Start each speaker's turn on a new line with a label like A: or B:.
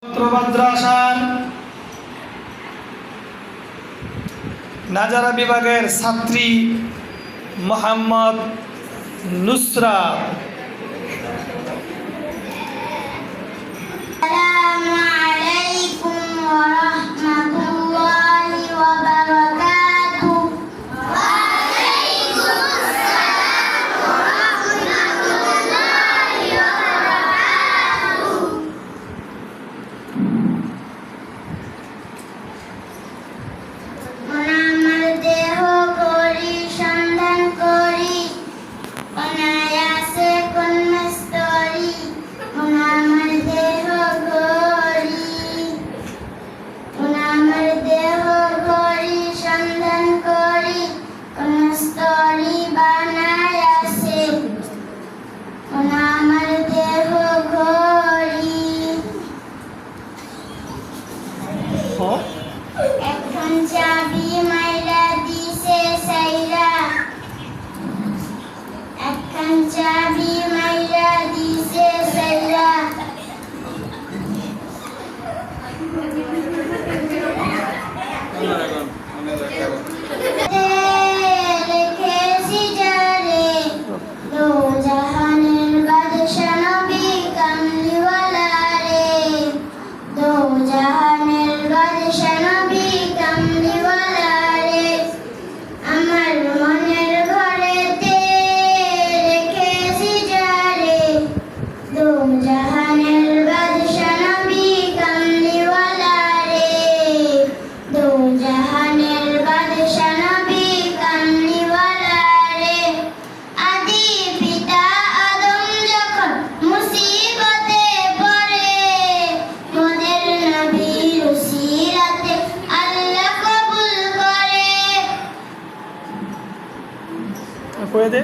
A: মাদ্রাসার নাজারা বিভাগের ছাত্রী মোহাম্মদ নুসরাত।
B: আসসালামু আলাইকুম ওয়া রাহমাতুল্লাহি ওয়া বারাকাতুহু। ওয়া আলাইকুম আসসালাম ওয়া রাহমাতুল্লাহি ওয়া বারাকাতুহু। আমার দেহ করি সন্ধান করি, অনায়াসে কন্যাস্তরী। আমার দেহ করি, আমার দেহ করি সন্ধান করি, কন্যাস্তরী বানায়াসে। আমার দেহ করি এখন চাবি মাইরা দিছে সাইরা, এখন চাবি মাইরা দিছে সাইরা। রেখেছি যারে দো জাহানের বাদশা নবী কামলিওয়ালা রে, দো জাহানের বাদশা নবী কামলিওয়ালা রে। আমার মনের ঘরেতে রেখেছি যারে দো জাহানের বাদশা নবী কামলিওয়ালা রে, দো জাহানের বাদশা নবী কামলিওয়ালা রে। আদি পিতা আদম যখন মুসিবতে পড়ে, মোদের নবীর উসিলাতে আল্লাহ কবুল করে।
A: কয়ে দে।